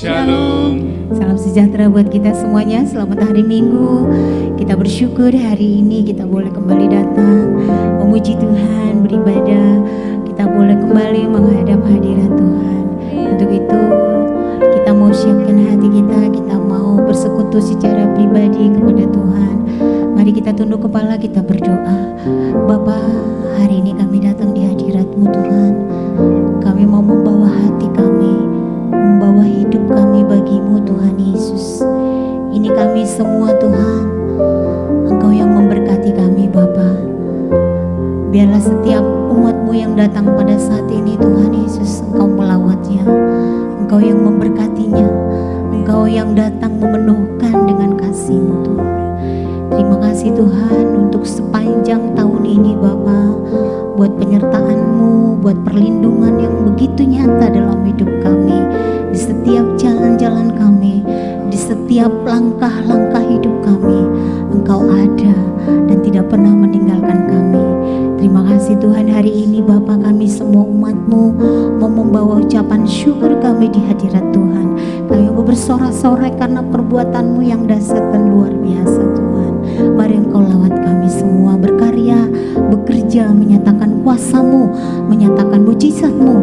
Shalom. Salam sejahtera buat kita semuanya. Selamat hari Minggu. Kita bersyukur hari ini kita boleh kembali datang memuji Tuhan, beribadah. Kita boleh kembali menghadap hadirat Tuhan. Untuk itu kita mau siapkan hati kita. Kita mau bersekutu secara pribadi kepada Tuhan. Mari kita tunduk kepala, kita berdoa. Bapa, hari ini kami datang di hadirat-Mu Tuhan. Kami mau membawa hati kami, membawa hidup kami bagi-Mu Tuhan Yesus. Ini kami semua Tuhan, Engkau yang memberkati kami Bapa. Biarlah setiap umat-Mu yang datang pada saat ini Tuhan Yesus, Engkau melawatnya, Engkau yang memberkatinya, Engkau yang datang memenuhkan dengan kasih-Mu Tuhan. Terima kasih Tuhan untuk sepanjang tahun ini Bapa, buat penyertaan-Mu, buat perlindungan yang begitu nyata dalam hidup kami, di setiap jalan-jalan kami, di setiap langkah-langkah hidup kami. Engkau ada dan tidak pernah meninggalkan kami. Terima kasih Tuhan, hari ini Bapa, kami semua umat-Mu mau membawa ucapan syukur kami di hadirat Tuhan. Kami mau bersorak-sorai karena perbuatan-Mu yang dahsyat dan luar biasa Tuhan. Mari Engkau lawat kami semua, berkarya, bekerja, menyatakan kuasa-Mu, menyatakan mujizat-Mu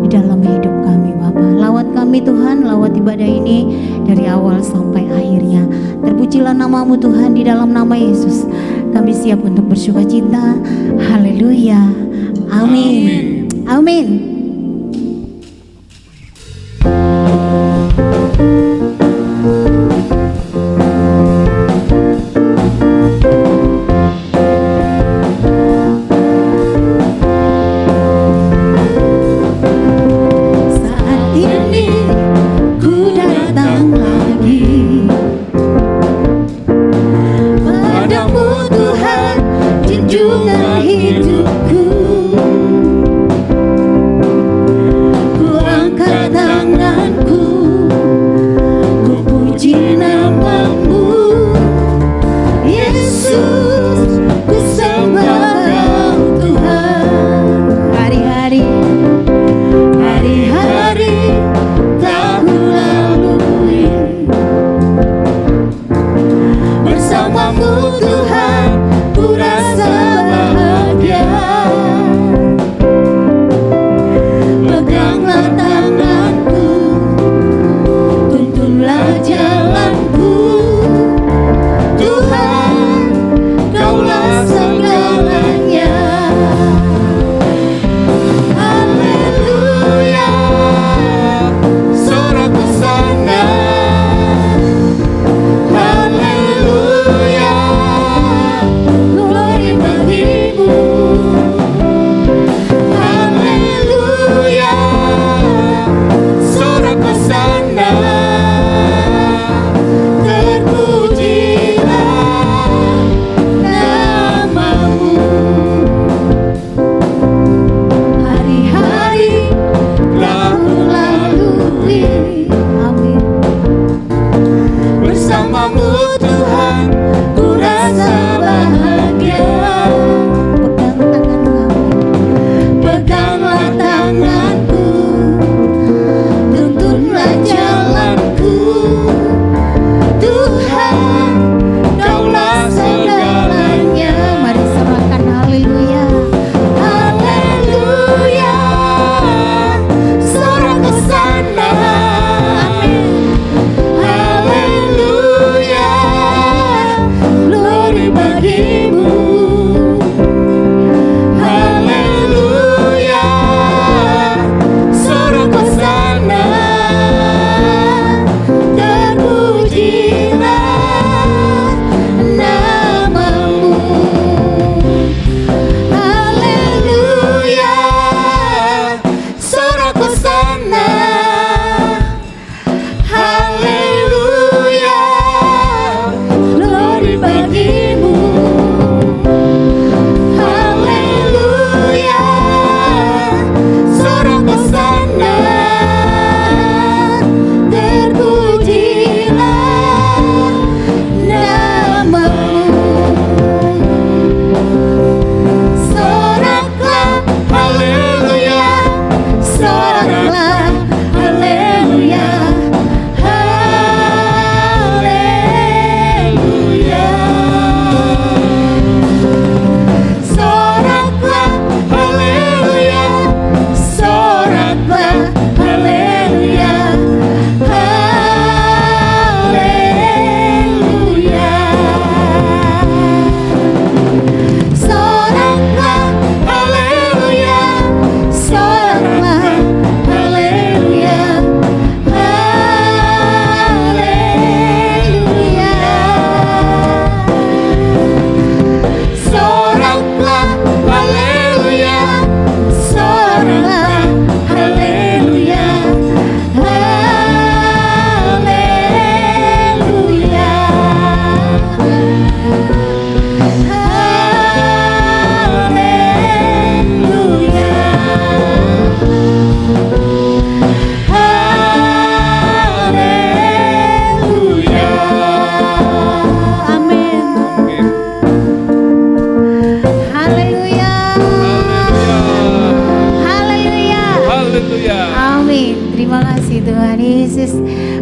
di dalam hidup kami Bapa. Lawat kami Tuhan, lawat ibadah ini dari awal sampai akhirnya. Terpujilah nama-Mu Tuhan, di dalam nama Yesus kami siap untuk bersukacita. Haleluya. Amin. Amin. Haleluya.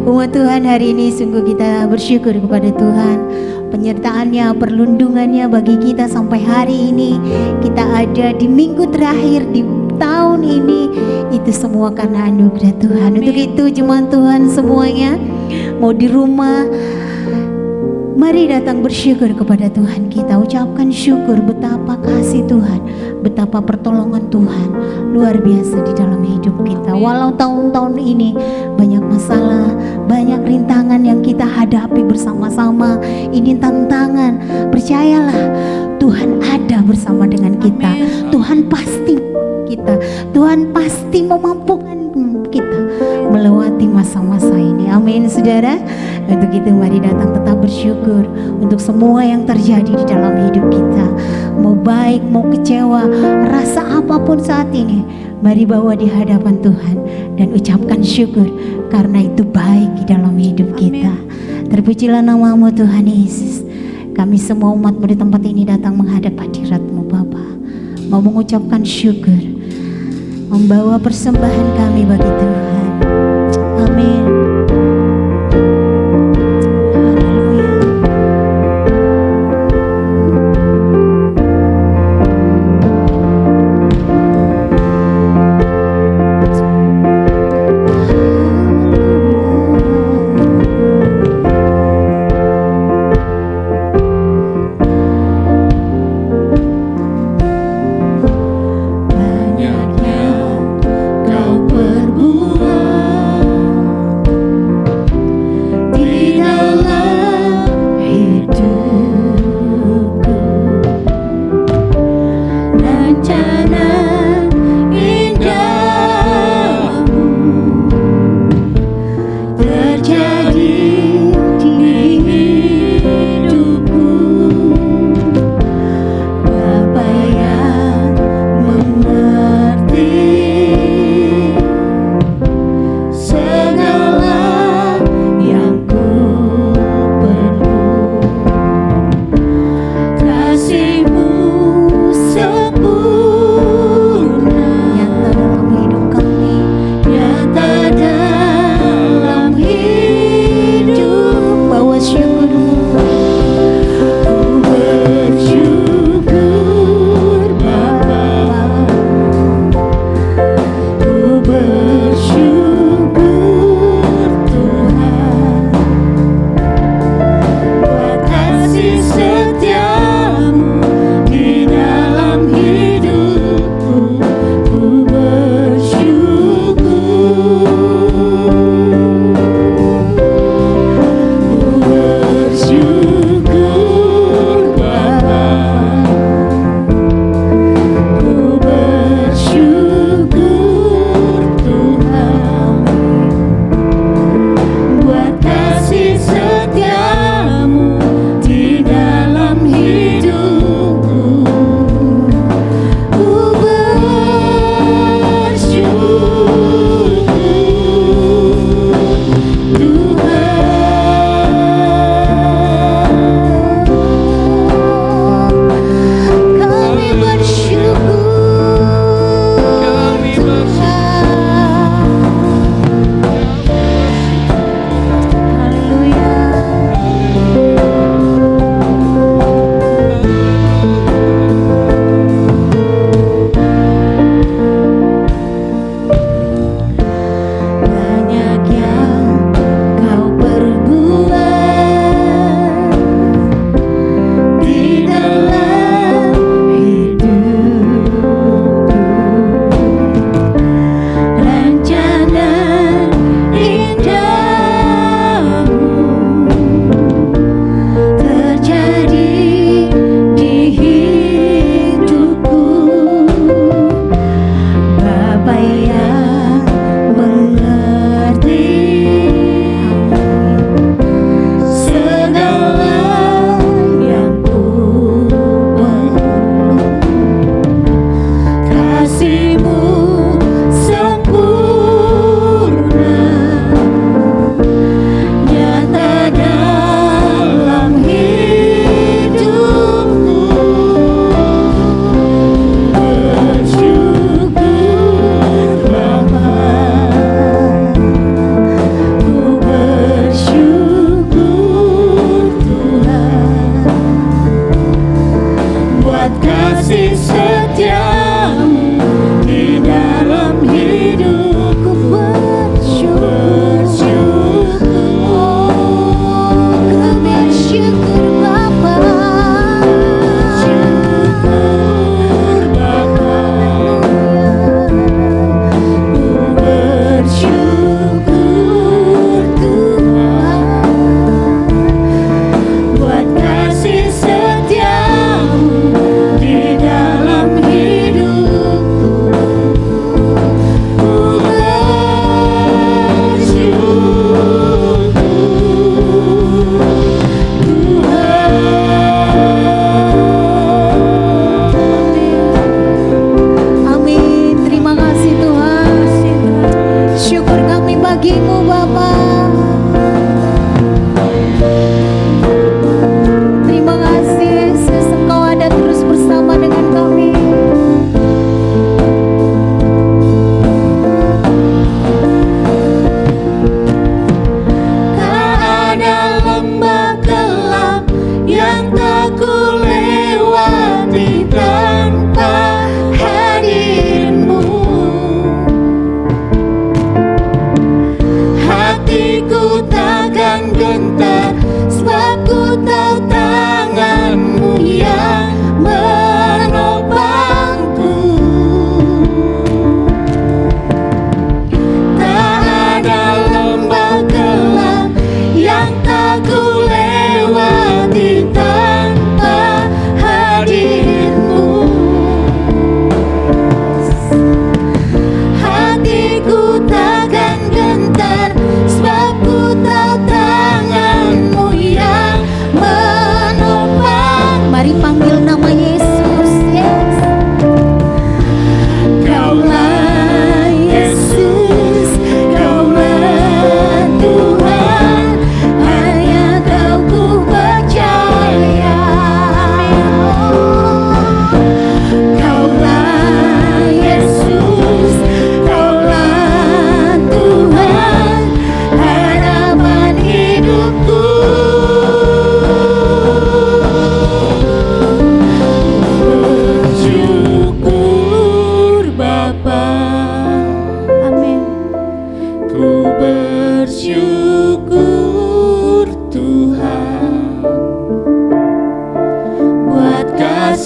Umat Tuhan, hari ini sungguh kita bersyukur kepada Tuhan, penyertaannya, perlindungannya bagi kita sampai hari ini. Kita ada di minggu terakhir di tahun ini, itu semua karena anugerah Tuhan. Untuk itu jemaat Tuhan semuanya, mau di rumah, mari datang bersyukur kepada Tuhan kita. Ucapkan syukur betapa kasih Tuhan, betapa pertolongan Tuhan luar biasa di dalam hidup kita. Walau tahun-tahun ini banyak masalah, banyak rintangan yang kita hadapi bersama-sama. Ini tantangan, percayalah Tuhan ada bersama dengan kita. Tuhan pasti kita, Tuhan pasti memampukan kita melewati masa-masa ini. Amin, saudara. Untuk itu mari datang tetap bersyukur untuk semua yang terjadi di dalam hidup kita. Mau baik, mau kecewa, rasa apapun saat ini, mari bawa di hadapan Tuhan dan ucapkan syukur karena itu baik di dalam hidup kita. Terpujilah nama-Mu Tuhan Yesus. Kami semua umat-Mu di tempat ini datang menghadap hadirat-Mu Bapa, mau mengucapkan syukur, membawa persembahan kami bagi Tuhan. Amin. Kau perbuatan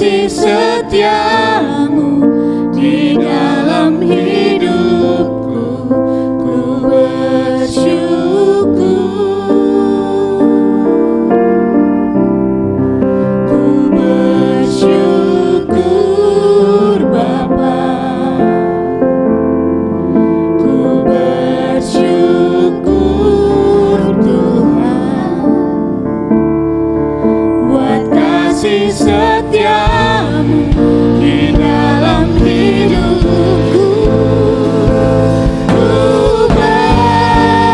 kasih setiamu di dalam hidupku, ku bersyukur Bapa, ku bersyukur Tuhan, buat kasih setiamu di dalam hidupku, ku bersyukur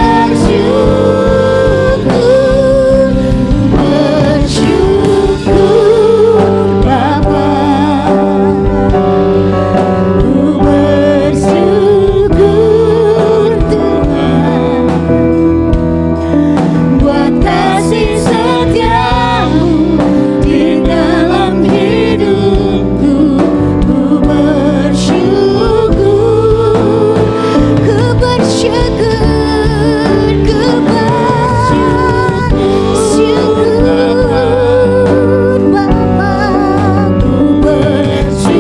Bapa, ku bersyukur Tuhan, buat kasih setiamu di dalam hidupku, ku bersyukur, ku bersyukur, ku bersyukur Bapa, ku bersyukur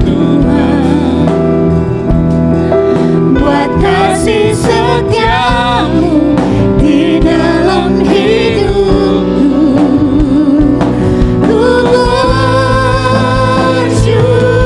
Tuhan, buat kasih setiamu di dalam hidupku, ku bersyukur, ku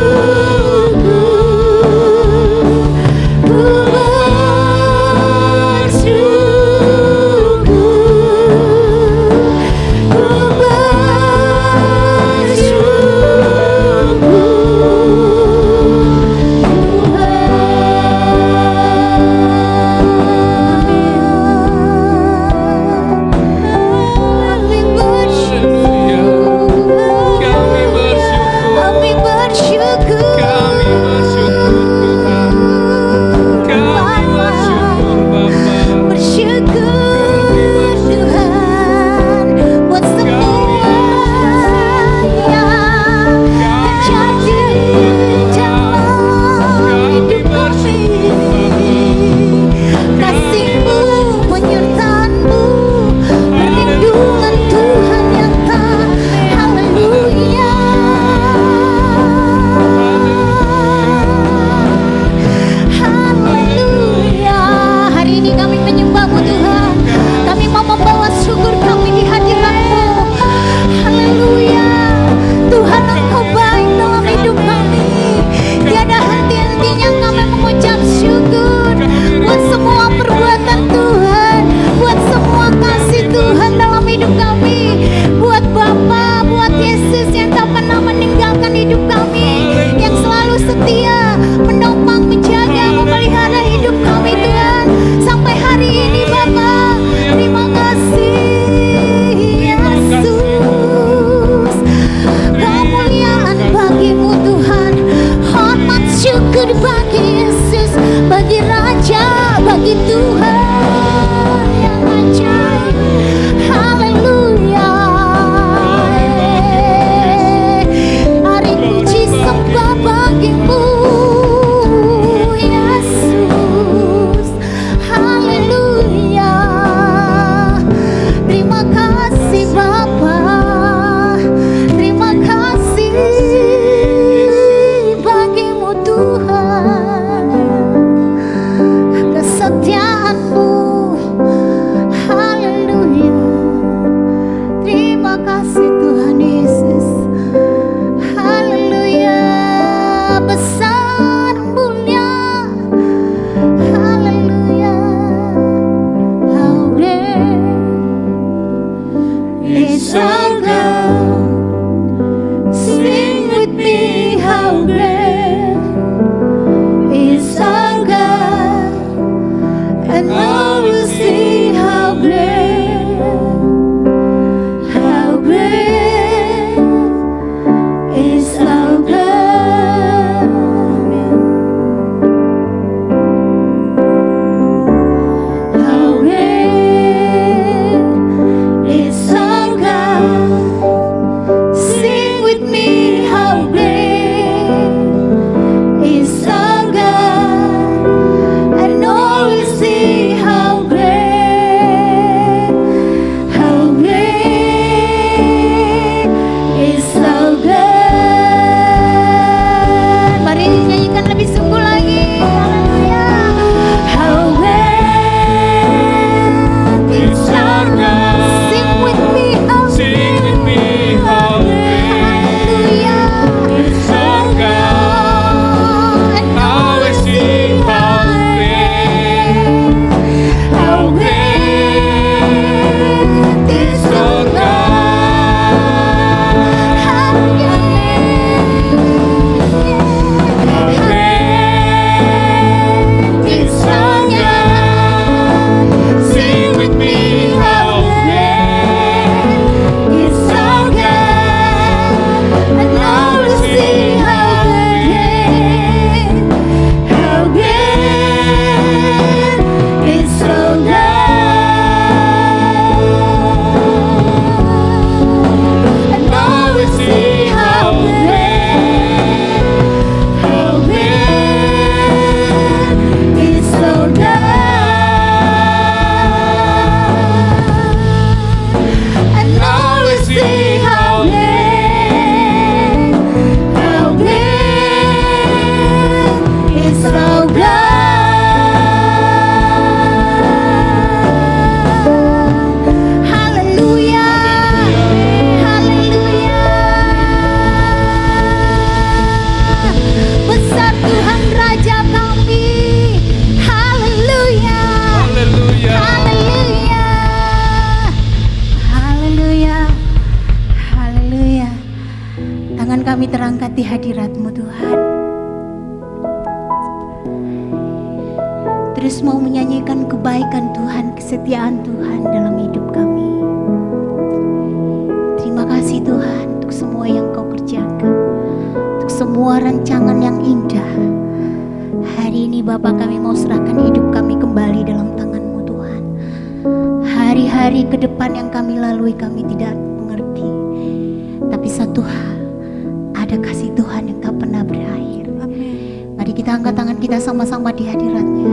kami terangkat di hadirat-Mu Tuhan. Terus mau menyanyikan kebaikan Tuhan, kesetiaan Tuhan dalam hidup kami. Terima kasih Tuhan untuk semua yang Kau kerjakan, untuk semua rancangan yang indah. Hari ini Bapa, kami mau serahkan hidup kami kembali dalam tangan-Mu Tuhan. Hari-hari ke depan yang kami lalui kami tidak mengerti, tapi satu hal, ada kasih Tuhan yang tak pernah berakhir. Amin. Mari kita angkat tangan kita sama-sama di hadirat-Nya.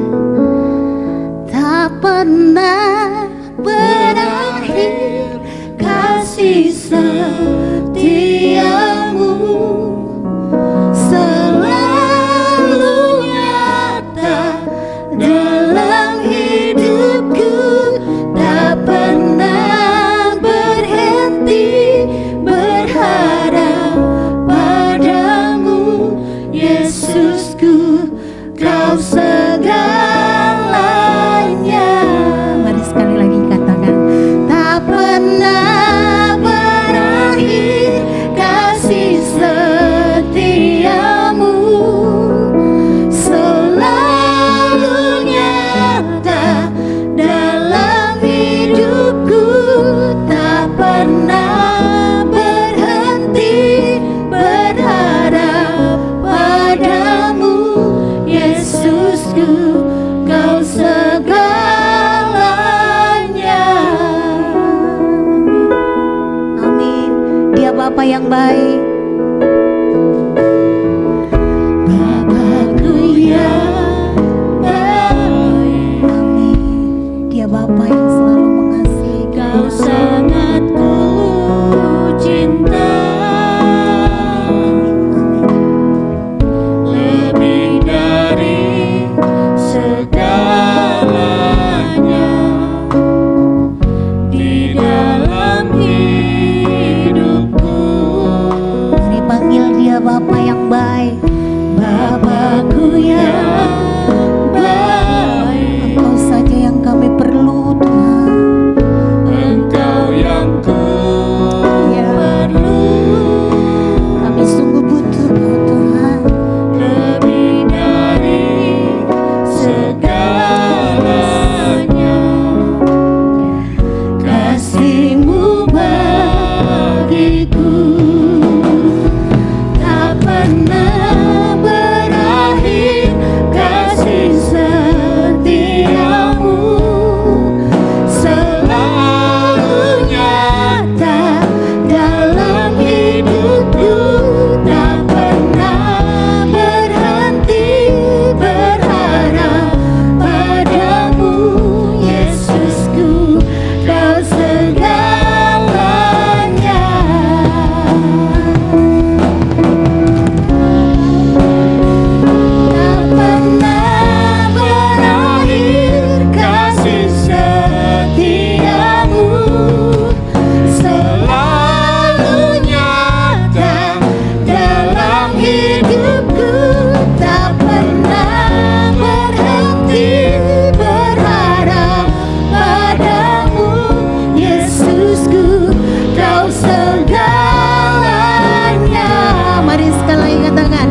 Tak pernah berakhir kasih setiamu, selalu nyata dalam hidupku, tak pernah berhenti berharap padamu, Yesusku, Kau segalanya. Mari sekali lagi katakan, tak pernah berakhir kasih setiamu, selalu nyata dalam hidupku, tak pernah berhenti berharap padamu, Yesusku, Kau segalanya. Amin. Dia Bapa yang baik, Bapakku yang baik. Amin. Dia Bapa yang selalu mengasihi. Kau sangat ku cinta. Lebih dari segalanya di dalam hidupku. Mari panggil Dia Bapa yang baik, Bapakku yang baik. Engkau saja yang kami perlu Tuhan, Engkau yang ku perlu. Kami sungguh butuh Kau Tuhan. Lebih dari segalanya kasih-Mu bagiku, tak pernah berakhir kasih setiamu, selalu nyata dalam hidupku, tak pernah berhenti berharap padamu, Yesusku, Kau segalanya. Tak pernah berakhir kasih setiamu, selalu nyata dalam hidupku, tak pernah berhenti berharap padamu, Yesusku, Kau segalanya. Mari sekali lagi katakan,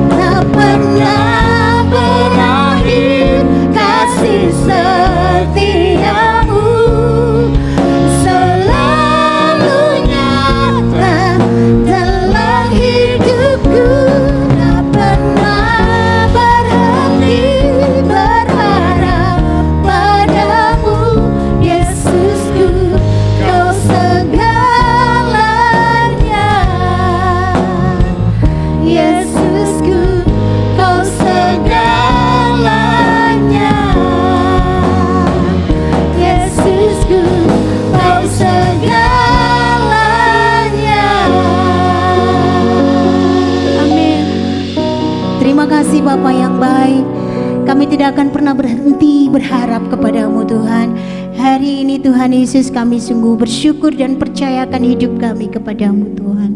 tak pernah berakhir kasih setiamu, selalu nyata dalam hidupku, tak pernah berhenti berharap padamu, Yesusku, Kau segalanya. Yesusku, Kau segalanya. Yesusku, Kau segalanya. Amin. Terima kasih Bapa yang baik. Kami tidak akan pernah berhenti berharap kepadamu Tuhan. Hari ini Tuhan Yesus, kami sungguh bersyukur dan percayakan hidup kami kepadamu Tuhan.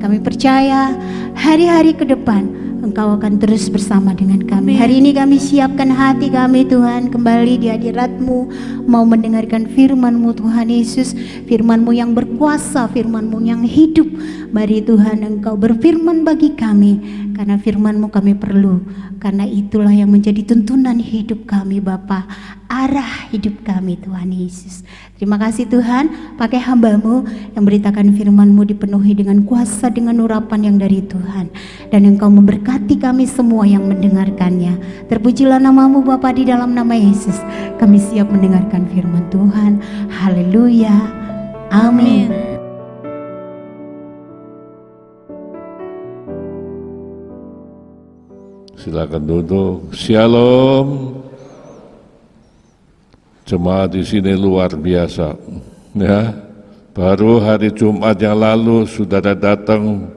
Kami percaya hari-hari ke depan Engkau akan terus bersama dengan kami. Hari ini kami siapkan hati kami Tuhan, kembali di hadirat-Mu, mau mendengarkan firman-Mu Tuhan Yesus, firman-Mu yang berkuasa, firman-Mu yang hidup. Mari Tuhan Engkau berfirman bagi kami, karena firman-Mu kami perlu, karena itulah yang menjadi tuntunan hidup kami Bapa, arah hidup kami Tuhan Yesus. Terima kasih Tuhan, pakai hamba-Mu yang beritakan firman-Mu dipenuhi dengan kuasa, dengan urapan yang dari Tuhan, dan Engkau memberkati kami semua yang mendengarkannya. Terpujilah nama-Mu Bapa, di dalam nama Yesus kami siap mendengarkan firman Tuhan. Haleluya, amin. Silakan duduk. Shalom. Jemaat di sini luar biasa, ya. Baru hari Jumat yang lalu saudara datang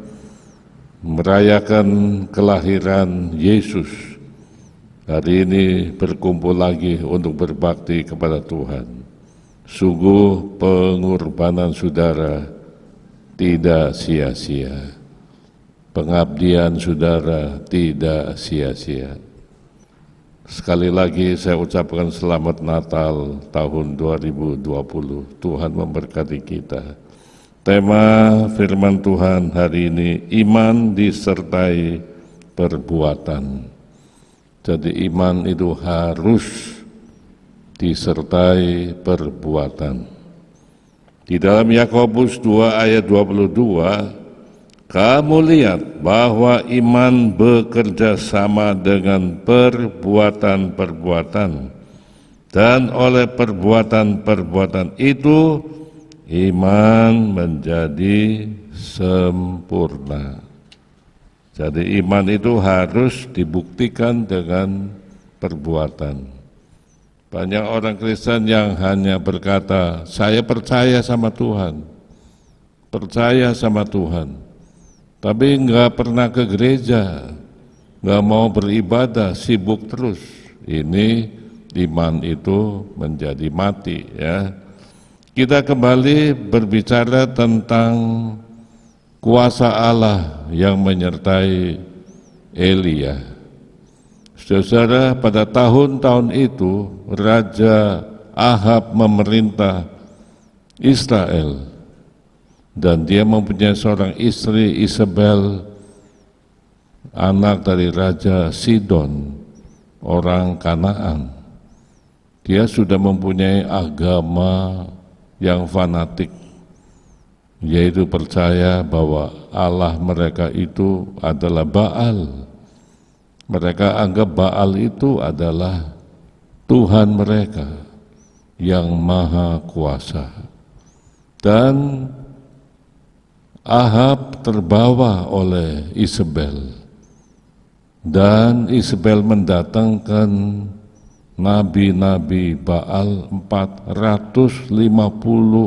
merayakan kelahiran Yesus. Hari ini berkumpul lagi untuk berbakti kepada Tuhan. Sungguh pengorbanan saudara tidak sia-sia. Pengabdian saudara tidak sia-sia. Sekali lagi saya ucapkan selamat Natal tahun 2020. Tuhan memberkati kita. Tema firman Tuhan hari ini, iman disertai perbuatan. Jadi iman itu harus disertai perbuatan. Di dalam Yakobus 2 ayat 22, kamu lihat bahwa iman bekerja sama dengan perbuatan-perbuatan, dan oleh perbuatan-perbuatan itu iman menjadi sempurna. Jadi iman itu harus dibuktikan dengan perbuatan. Banyak orang Kristen yang hanya berkata, saya percaya sama Tuhan, percaya sama Tuhan, tapi nggak pernah ke gereja, nggak mau beribadah, sibuk terus. Ini iman itu menjadi mati, ya. Kita kembali berbicara tentang kuasa Allah yang menyertai Elia. Saudara, pada tahun-tahun itu Raja Ahab memerintah Israel, dan dia mempunyai seorang istri Isabel, anak dari Raja Sidon, orang Kanaan. Dia sudah mempunyai agama yang fanatik, yaitu percaya bahwa Allah mereka itu adalah Baal. Mereka anggap Baal itu adalah Tuhan mereka yang maha kuasa. Dan Ahab terbawa oleh Isabel, dan Isabel mendatangkan nabi-nabi Baal 450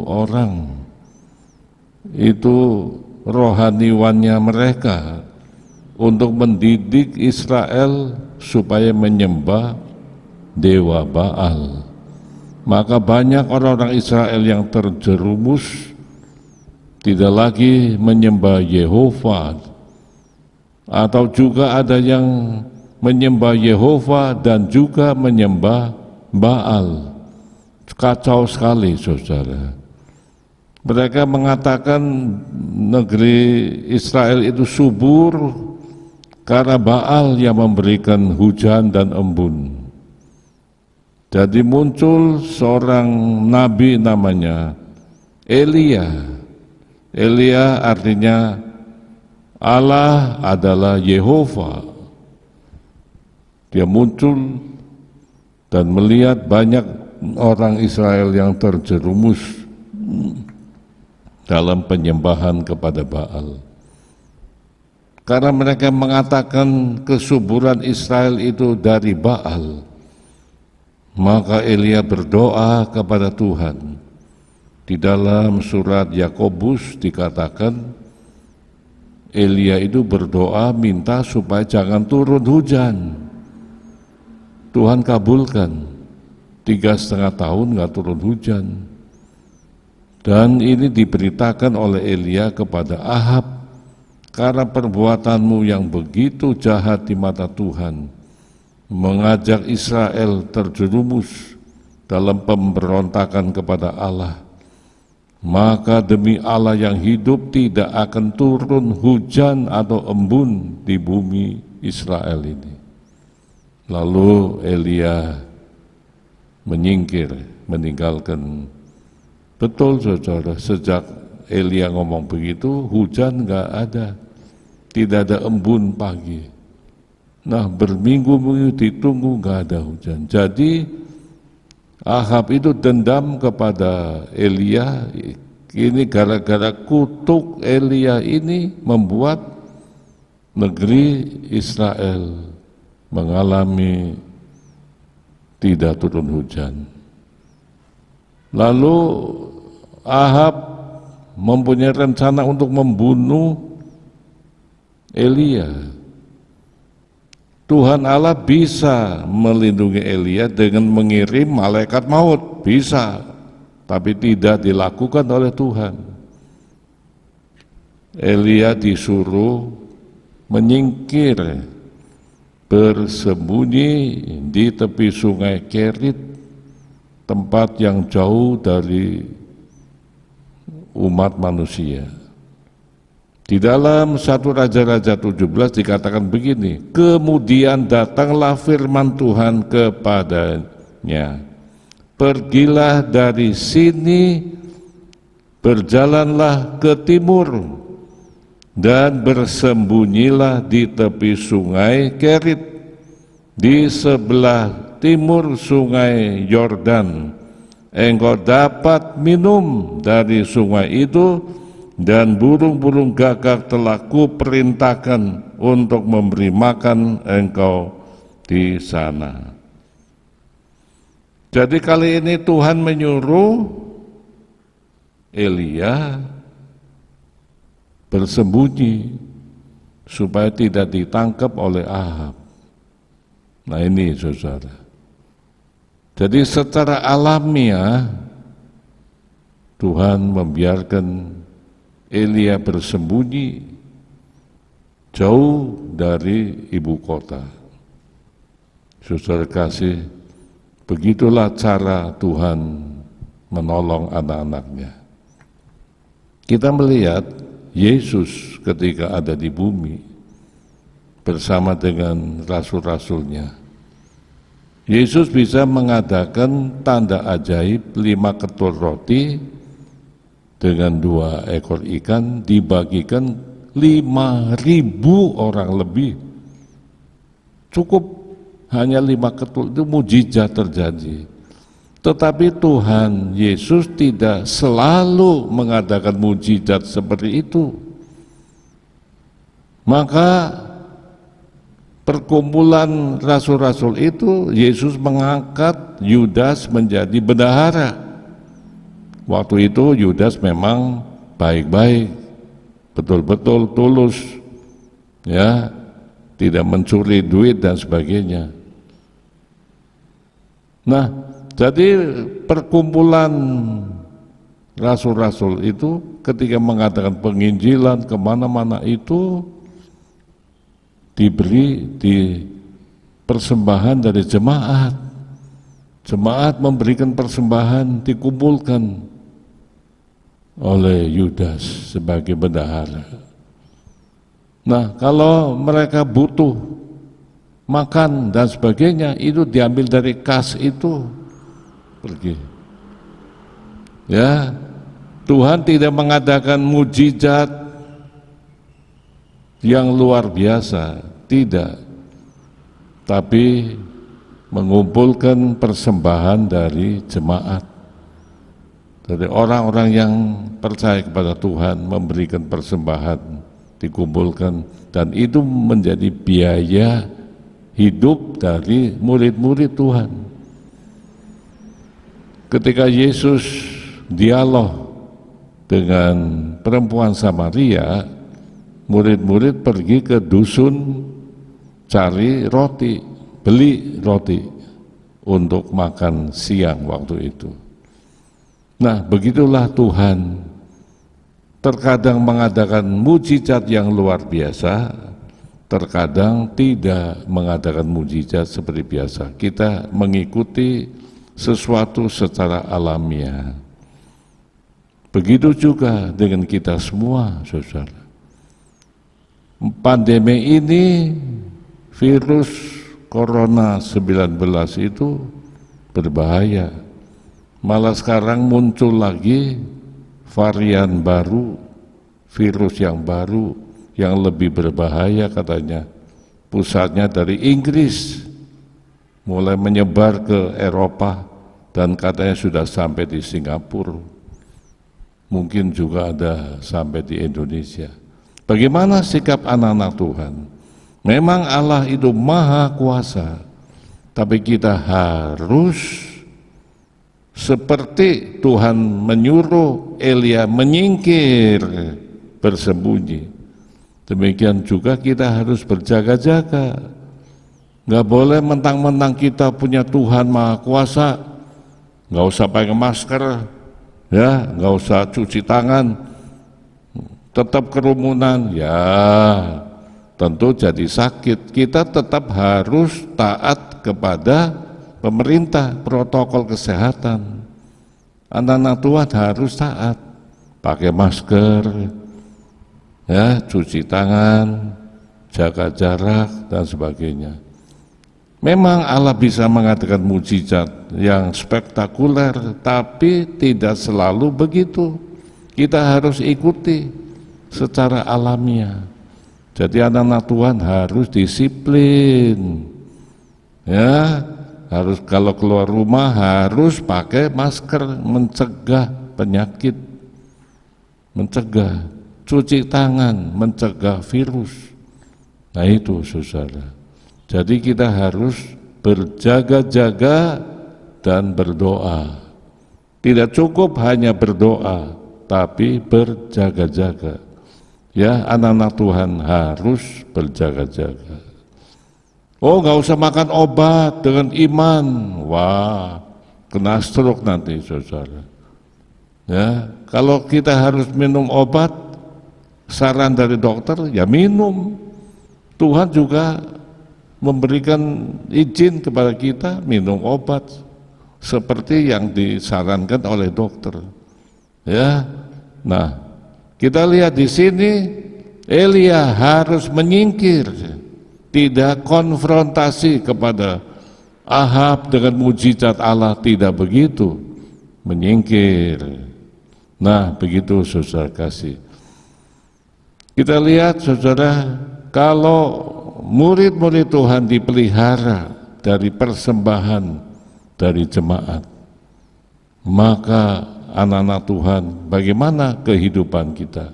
orang. Itu rohaniwannya mereka untuk mendidik Israel supaya menyembah dewa Baal. Maka banyak orang-orang Israel yang terjerumus, tidak lagi menyembah Yehova, atau juga ada yang menyembah Yehova dan juga menyembah Baal. Kacau sekali saudara. Mereka mengatakan negeri Israel itu subur karena Baal yang memberikan hujan dan embun. Jadi muncul seorang nabi namanya Elia. Elia artinya Allah adalah Yehova. Dia muncul dan melihat banyak orang Israel yang terjerumus dalam penyembahan kepada Baal. Karena mereka mengatakan kesuburan Israel itu dari Baal, maka Elia berdoa kepada Tuhan. Di dalam surat Yakobus dikatakan Elia itu berdoa minta supaya jangan turun hujan. Tuhan kabulkan, 3,5 tahun nggak turun hujan. Dan ini diberitakan oleh Elia kepada Ahab, karena perbuatanmu yang begitu jahat di mata Tuhan, mengajak Israel terjerumus dalam pemberontakan kepada Allah, maka demi Allah yang hidup tidak akan turun hujan atau embun di bumi Israel ini. Lalu Elia menyingkir, meninggalkan. Betul saudara, sejak Elia ngomong begitu, hujan enggak ada, tidak ada embun pagi. Nah, berminggu-minggu ditunggu enggak ada hujan. Jadi Ahab itu dendam kepada Elia. Ini gara-gara kutuk Elia ini membuat negeri Israel mengalami tidak turun hujan. Lalu Ahab mempunyai rencana untuk membunuh Elia. Tuhan Allah bisa melindungi Elia dengan mengirim malaikat maut, bisa, tapi tidak dilakukan oleh Tuhan. Elia disuruh menyingkir, bersembunyi di tepi sungai Kerit, tempat yang jauh dari umat manusia. Di dalam 1 Raja-Raja 17 dikatakan begini, kemudian datanglah firman Tuhan kepadanya, pergilah dari sini, berjalanlah ke timur, dan bersembunyilah di tepi sungai Kerit, di sebelah timur sungai Yordan. Engkau dapat minum dari sungai itu, dan burung-burung gagak telah kuperintahkan untuk memberi makan engkau di sana. Jadi kali ini Tuhan menyuruh Elia bersembunyi supaya tidak ditangkap oleh Ahab. Nah ini saudara. Jadi secara alamiah Tuhan membiarkan Elia bersembunyi jauh dari ibu kota. Saudara kasih, begitulah cara Tuhan menolong anak-anaknya. Kita melihat Yesus ketika ada di bumi bersama dengan rasul-rasulnya. Yesus bisa mengadakan tanda ajaib, 5 ketul roti dengan 2 ekor ikan dibagikan 5.000 orang lebih. Cukup hanya 5 ketul, itu mujizat terjadi. Tetapi Tuhan Yesus tidak selalu mengadakan mujizat seperti itu. Maka perkumpulan rasul-rasul itu Yesus mengangkat Yudas menjadi bendahara. Waktu itu Yudas memang baik-baik, betul-betul tulus, ya, tidak mencuri duit dan sebagainya. Nah, jadi perkumpulan rasul-rasul itu ketika mengadakan penginjilan kemana-mana itu diberi di persembahan dari jemaat. Jemaat memberikan persembahan, dikumpulkan oleh Yudas sebagai bendahara. Nah, kalau mereka butuh makan dan sebagainya, itu diambil dari kas itu, pergi. Ya, Tuhan tidak mengadakan mujizat yang luar biasa, tidak. Tapi mengumpulkan persembahan dari jemaat. Jadi orang-orang yang percaya kepada Tuhan memberikan persembahan, dikumpulkan, dan itu menjadi biaya hidup dari murid-murid Tuhan. Ketika Yesus dialog dengan perempuan Samaria, murid-murid pergi ke dusun cari roti, beli roti untuk makan siang waktu itu. Nah, begitulah Tuhan terkadang mengadakan mujizat yang luar biasa, terkadang tidak mengadakan mujizat seperti biasa. Kita mengikuti sesuatu secara alamiah. Begitu juga dengan kita semua, saudara. Pandemi ini, virus Corona 19 itu berbahaya. Malah sekarang muncul lagi varian baru, virus yang baru, yang lebih berbahaya katanya. Pusatnya dari Inggris, mulai menyebar ke Eropa, dan katanya sudah sampai di Singapura. Mungkin juga ada sampai di Indonesia. Bagaimana sikap anak-anak Tuhan? Memang Allah itu maha kuasa, tapi kita harus seperti Tuhan menyuruh Elia menyingkir, bersembunyi. Demikian juga kita harus berjaga-jaga. Nggak boleh mentang-mentang kita punya Tuhan maha kuasa, nggak usah pakai masker, ya, nggak usah cuci tangan, tetap kerumunan, ya tentu jadi sakit. Kita tetap harus taat kepada pemerintah, protokol kesehatan. Anak-anak Tuhan harus taat, pakai masker, ya, cuci tangan, jaga jarak dan sebagainya. Memang Allah bisa mengadakan mujizat yang spektakuler, tapi tidak selalu begitu. Kita harus ikuti secara alamiah. Jadi anak-anak Tuhan harus disiplin, ya, harus kalau keluar rumah harus pakai masker, mencegah penyakit, mencegah, cuci tangan, mencegah virus. Nah itu, saudara. Jadi kita harus berjaga-jaga dan berdoa. Tidak cukup hanya berdoa, tapi berjaga-jaga. Ya, anak-anak Tuhan harus berjaga-jaga. Oh, nggak usah makan obat dengan iman. Wah, kena stroke nanti, saudara. Ya, kalau kita harus minum obat, saran dari dokter, ya minum. Tuhan juga memberikan izin kepada kita minum obat seperti yang disarankan oleh dokter. Ya, nah kita lihat di sini Elia harus menyingkir, tidak konfrontasi kepada Ahab dengan mujizat Allah, tidak begitu, menyingkir. Nah begitu saudara kasih. Kita lihat saudara, kalau murid-murid Tuhan dipelihara dari persembahan dari jemaat, maka anak-anak Tuhan, bagaimana kehidupan kita?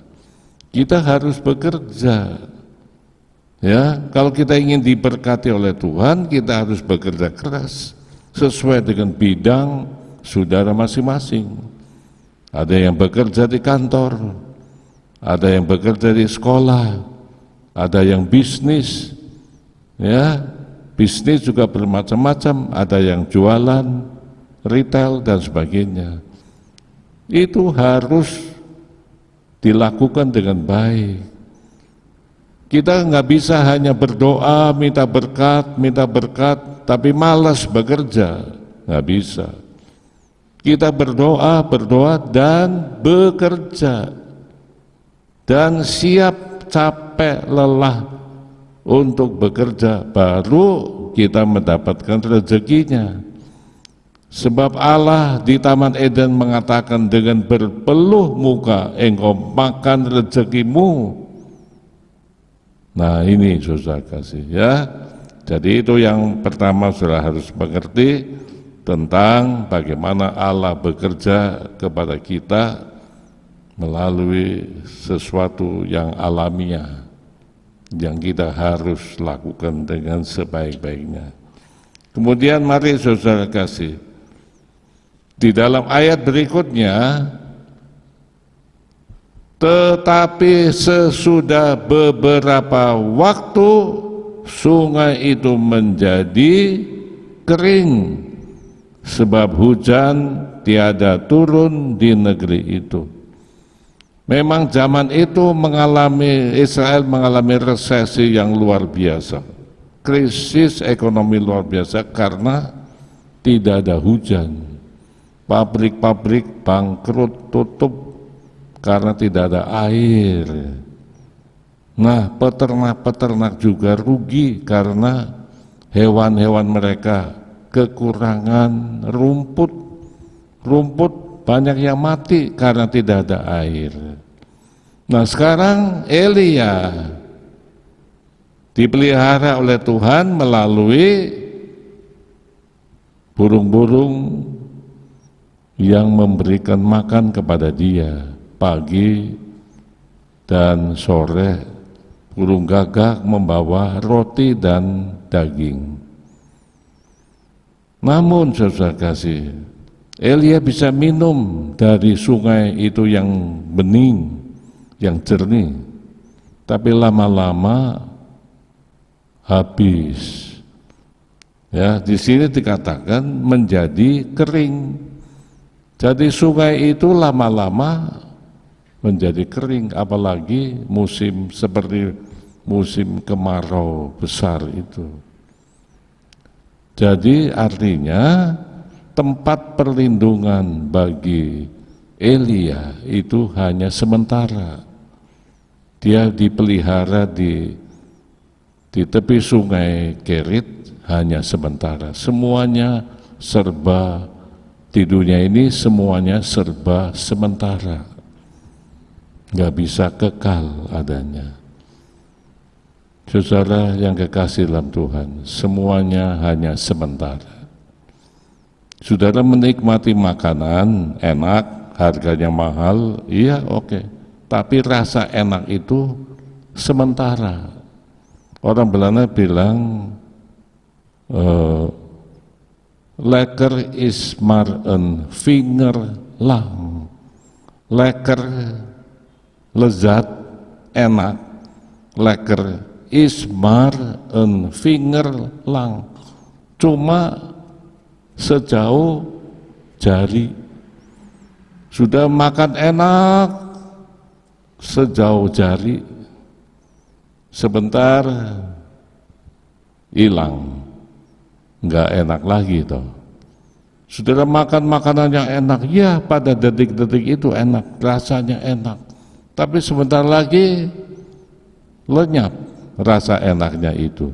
Kita harus bekerja. Ya, kalau kita ingin diberkati oleh Tuhan, kita harus bekerja keras sesuai dengan bidang saudara masing-masing. Ada yang bekerja di kantor, ada yang bekerja di sekolah, ada yang bisnis. Ya, bisnis juga bermacam-macam, ada yang jualan, retail dan sebagainya. Itu harus dilakukan dengan baik. Kita nggak bisa hanya berdoa, minta berkat, tapi malas bekerja, nggak bisa. Kita berdoa dan bekerja, dan siap capek lelah untuk bekerja, baru kita mendapatkan rezekinya. Sebab Allah di Taman Eden mengatakan, dengan berpeluh muka engkau makan rezekimu. Nah ini saudara kasih, ya. Jadi itu yang pertama, saudara harus mengerti tentang bagaimana Allah bekerja kepada kita melalui sesuatu yang alamiah, yang kita harus lakukan dengan sebaik-baiknya. Kemudian mari saudara kasih, di dalam ayat berikutnya, tetapi sesudah beberapa waktu sungai itu menjadi kering, sebab hujan tiada turun di negeri itu. Memang zaman itu Israel mengalami resesi yang luar biasa, krisis ekonomi luar biasa karena tidak ada hujan. Pabrik-pabrik bangkrut, tutup karena tidak ada air. Nah, peternak-peternak juga rugi karena hewan-hewan mereka kekurangan rumput. Rumput banyak yang mati karena tidak ada air. Nah, sekarang Elia dipelihara oleh Tuhan melalui burung-burung yang memberikan makan kepada dia pagi dan sore. Burung gagak membawa roti dan daging. Namun saudara kasih, Elia bisa minum dari sungai itu yang bening, yang jernih, tapi lama-lama habis. Ya, di sini dikatakan menjadi kering. Jadi sungai itu lama-lama menjadi kering, apalagi musim seperti musim kemarau besar itu. Jadi artinya tempat perlindungan bagi Elia itu hanya sementara. Dia dipelihara di tepi sungai Kerit hanya sementara. Semuanya serba di dunia ini, semuanya serba sementara, nggak bisa kekal adanya. Saudara yang kekasih dalam Tuhan, semuanya hanya sementara. Saudara menikmati makanan enak, harganya mahal, iya oke. Tapi rasa enak itu sementara. Orang Belanda bilang lekker is maar een vinger lang. Lekker, lezat, enak. Lekker is maar een vinger lang. Cuma sejauh jari. Sudah makan enak sejauh jari, sebentar hilang, nggak enak lagi toh. Saudara makan makanan yang enak, ya pada detik-detik itu enak, rasanya enak, tapi sebentar lagi lenyap rasa enaknya itu.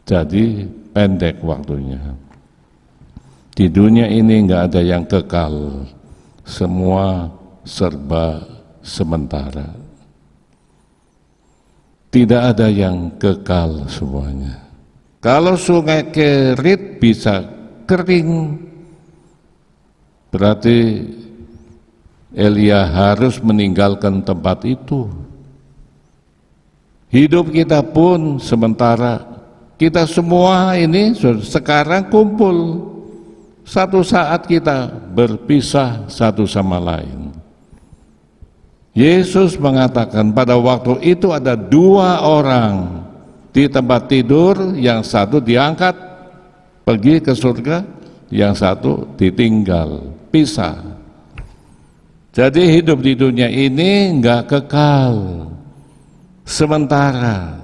Jadi pendek waktunya. Di dunia ini nggak ada yang kekal, semua serba sementara. Tidak ada yang kekal semuanya. Kalau sungai Kerit bisa kering, berarti Elia harus meninggalkan tempat itu. Hidup kita pun sementara. Kita semua ini sekarang kumpul, satu saat kita berpisah satu sama lain. Yesus mengatakan pada waktu itu ada dua orang di tempat tidur, yang satu diangkat pergi ke surga, yang satu ditinggal, pisah. Jadi hidup di dunia ini enggak kekal, sementara.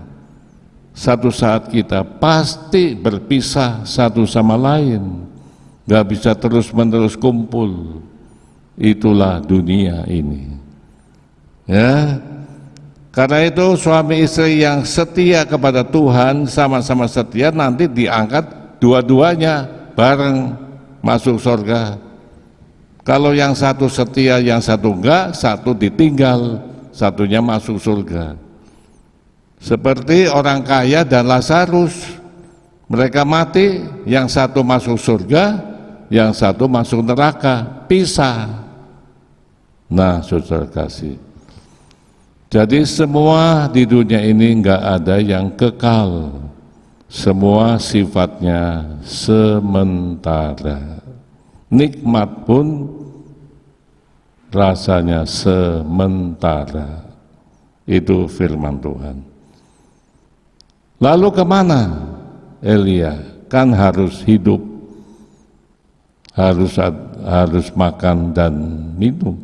Satu saat kita pasti berpisah satu sama lain, enggak bisa terus-menerus kumpul. Itulah dunia ini. Ya, karena itu suami istri yang setia kepada Tuhan, sama-sama setia, nanti diangkat dua-duanya bareng masuk surga. Kalau yang satu setia, yang satu enggak, satu ditinggal, satunya masuk surga. Seperti orang kaya dan Lazarus, mereka mati, yang satu masuk surga, yang satu masuk neraka, pisah. Nah, saudara kasih, jadi semua di dunia ini enggak ada yang kekal, semua sifatnya sementara. Nikmat pun rasanya sementara. Itu firman Tuhan. Lalu kemana Elia? Kan harus hidup, harus makan dan minum.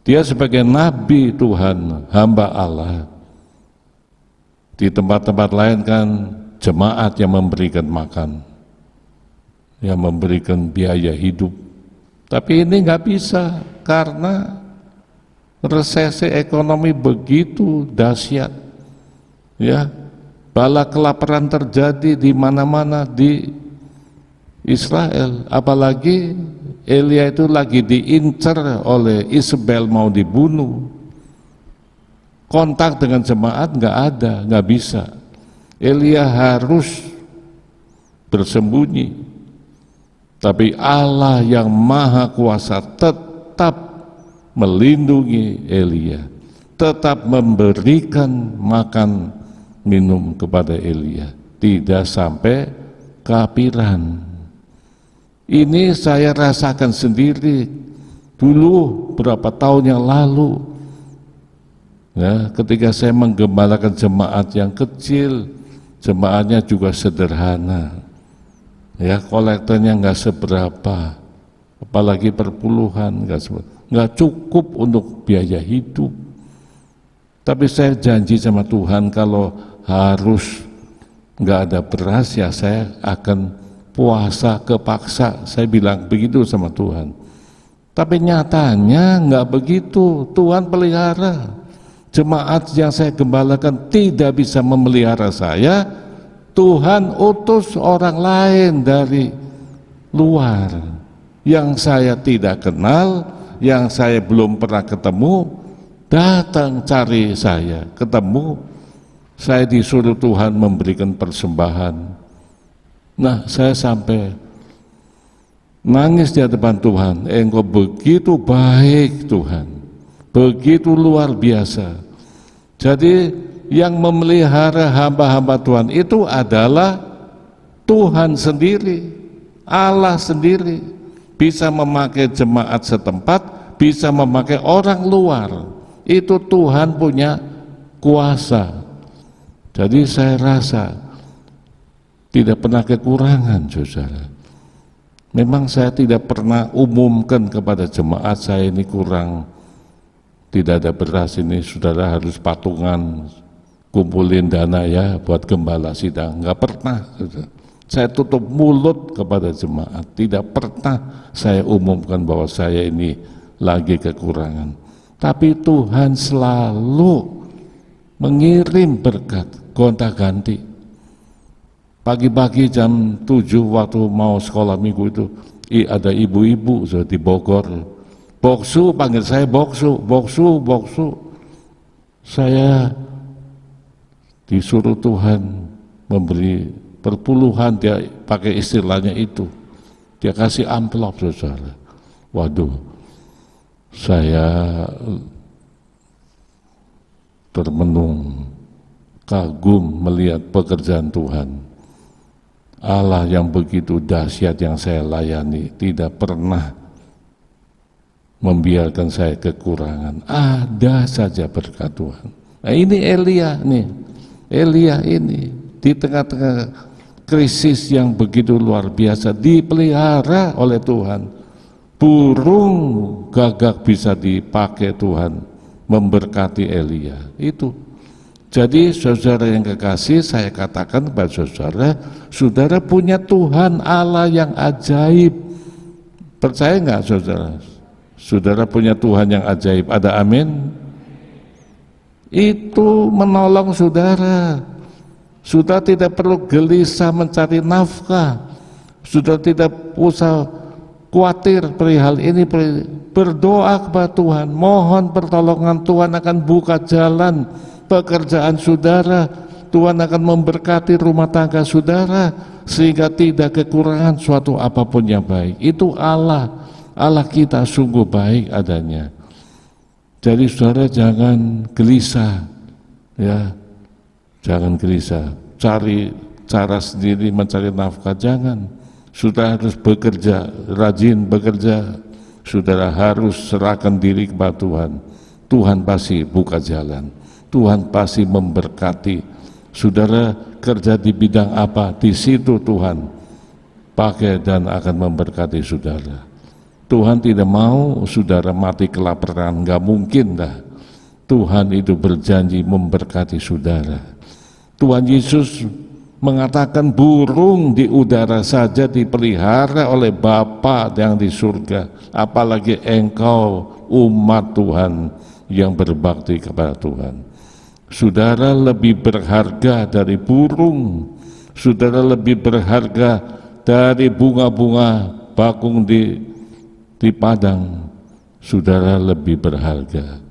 Dia sebagai nabi Tuhan, hamba Allah. Di tempat-tempat lain kan jemaat yang memberikan makan, yang memberikan biaya hidup. Tapi ini nggak bisa karena resesi ekonomi begitu dahsyat. Ya, bala kelaparan terjadi di mana-mana di Israel, apalagi Elia itu lagi diincar oleh Isabel, mau dibunuh. Kontak dengan jemaat nggak ada, nggak bisa. Elia harus bersembunyi. Tapi Allah yang maha kuasa tetap melindungi Elia, tetap memberikan makan minum kepada Elia, tidak sampai keapiran. Ini saya rasakan sendiri dulu berapa tahun yang lalu, ya, ketika saya menggembalakan jemaat yang kecil, jemaatnya juga sederhana, ya, kolektornya nggak seberapa, apalagi perpuluhan nggak cukup untuk biaya hidup. Tapi saya janji sama Tuhan, kalau harus nggak ada beras ya saya akan puasa kepaksa, saya bilang begitu sama Tuhan. Tapi nyatanya nggak begitu. Tuhan pelihara. Jemaat yang saya gembalakan tidak bisa memelihara saya. Tuhan utus orang lain dari luar yang saya tidak kenal, yang saya belum pernah ketemu, datang cari saya, ketemu. Saya disuruh Tuhan memberikan persembahan. Nah, saya sampai nangis di hadapan Tuhan. Engkau begitu baik Tuhan, begitu luar biasa. Jadi yang memelihara hamba-hamba Tuhan itu adalah Tuhan sendiri, Allah sendiri. Bisa memakai jemaat setempat, bisa memakai orang luar. Itu Tuhan punya kuasa. Jadi saya rasa tidak pernah kekurangan, saudara. Memang saya tidak pernah umumkan kepada jemaat saya ini kurang, tidak ada beras ini, saudara harus patungan, kumpulin dana ya buat gembala sidang. Enggak pernah, saudara. Saya tutup mulut kepada jemaat, tidak pernah saya umumkan bahwa saya ini lagi kekurangan. Tapi Tuhan selalu mengirim berkat, gonta-ganti. Pagi-pagi jam 7 waktu mau sekolah minggu itu, ada ibu-ibu di Bogor. Boksu, panggil saya Boksu, Boksu, Boksu. Saya disuruh Tuhan memberi perpuluhan, dia pakai istilahnya itu. Dia kasih amplop, saudara. Waduh, saya termenung, kagum melihat pekerjaan Tuhan. Allah yang begitu dahsyat yang saya layani tidak pernah membiarkan saya kekurangan. Ada saja berkat Tuhan. Nah ini Elia nih, Elia ini di tengah-tengah krisis yang begitu luar biasa dipelihara oleh Tuhan. Burung gagak bisa dipakai Tuhan memberkati Elia. Itu. Jadi saudara yang kekasih, saya katakan kepada saudara, saudara punya Tuhan Allah yang ajaib. Percaya nggak saudara? Saudara punya Tuhan yang ajaib, ada amin? Itu menolong saudara. Saudara tidak perlu gelisah mencari nafkah. Saudara tidak usah khawatir perihal ini. Berdoa kepada Tuhan, mohon pertolongan Tuhan akan buka jalan pekerjaan saudara, Tuhan akan memberkati rumah tangga saudara sehingga tidak kekurangan suatu apapun yang baik. Itu Allah kita sungguh baik adanya. Jadi saudara jangan gelisah, ya, jangan gelisah, cari cara sendiri mencari nafkah, jangan. Saudara harus bekerja, rajin bekerja, saudara harus serahkan diri kepada Tuhan. Tuhan pasti buka jalan. Tuhan pasti memberkati. Saudara kerja di bidang apa, di situ Tuhan pakai dan akan memberkati saudara. Tuhan tidak mau saudara mati kelaparan, nggak mungkin dah. Tuhan itu berjanji memberkati saudara. Tuhan Yesus mengatakan burung di udara saja dipelihara oleh Bapa yang di surga, apalagi engkau umat Tuhan yang berbakti kepada Tuhan. Saudara lebih berharga dari burung, saudara lebih berharga dari bunga-bunga bakung di padang, saudara lebih berharga.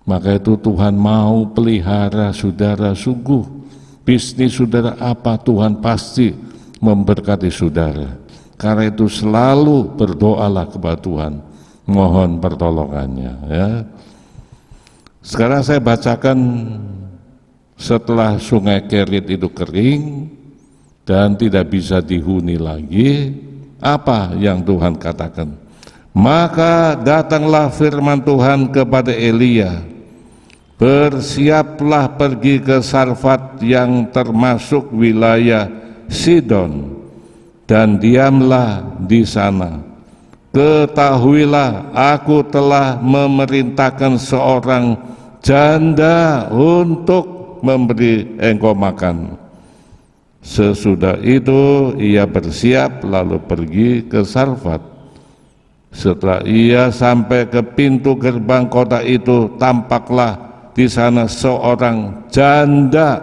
Maka itu Tuhan mau pelihara saudara. Sungguh bisnis saudara apa, Tuhan pasti memberkati saudara. Karena itu selalu berdoalah kepada Tuhan, mohon pertolongannya ya. Sekarang saya bacakan setelah sungai Kerit itu kering dan tidak bisa dihuni lagi, apa yang Tuhan katakan. Maka datanglah firman Tuhan kepada Elia, bersiaplah pergi ke Sarfat yang termasuk wilayah Sidon, dan diamlah di sana. Ketahuilah, aku telah memerintahkan seorang janda untuk memberi engkau makan. Sesudah itu ia bersiap lalu pergi ke Sarfat. Setelah ia sampai ke pintu gerbang kota itu, tampaklah di sana seorang janda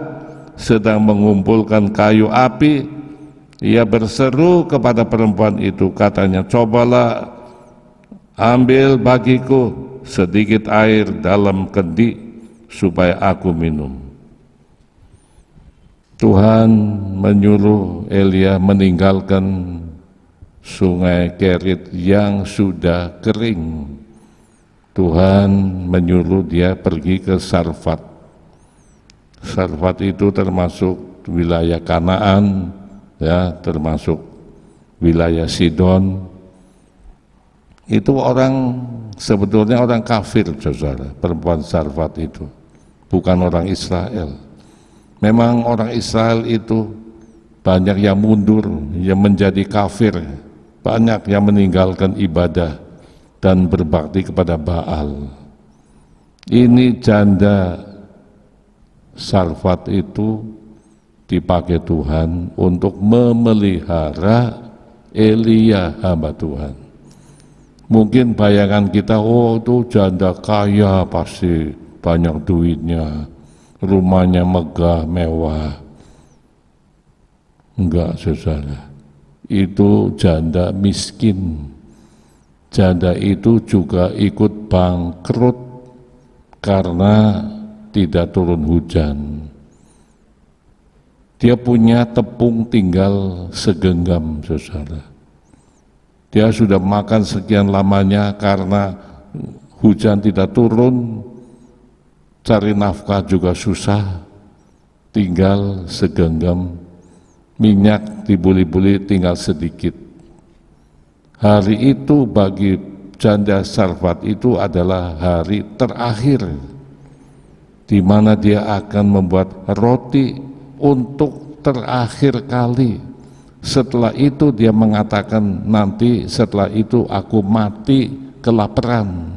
sedang mengumpulkan kayu api. Ia berseru kepada perempuan itu, katanya, cobalah ambil bagiku sedikit air dalam kendi supaya aku minum. Tuhan menyuruh Elia meninggalkan sungai Kerit yang sudah kering. Tuhan menyuruh dia pergi ke Sarfat. Sarfat itu termasuk wilayah Kanaan, ya, termasuk wilayah Sidon. Itu orang, sebetulnya orang kafir, saudara. Perempuan Sarfat itu bukan orang Israel. Memang orang Israel itu banyak yang mundur, yang menjadi kafir, banyak yang meninggalkan ibadah dan berbakti kepada Baal. Ini janda Sarfat itu dipakai Tuhan untuk memelihara Elia, hamba Tuhan. Mungkin bayangan kita, oh itu janda kaya, pasti banyak duitnya, rumahnya megah, mewah. Enggak, saudara, itu janda miskin. Janda itu juga ikut bangkrut karena tidak turun hujan. Dia punya tepung tinggal segenggam, saudara. Dia sudah makan sekian lamanya karena hujan tidak turun, cari nafkah juga susah, tinggal segenggam. Minyak dibuli-buli tinggal sedikit. Hari itu bagi janda Sarfat itu adalah hari terakhir di mana dia akan membuat roti untuk terakhir kali. Setelah itu dia mengatakan, nanti setelah itu aku mati kelaparan.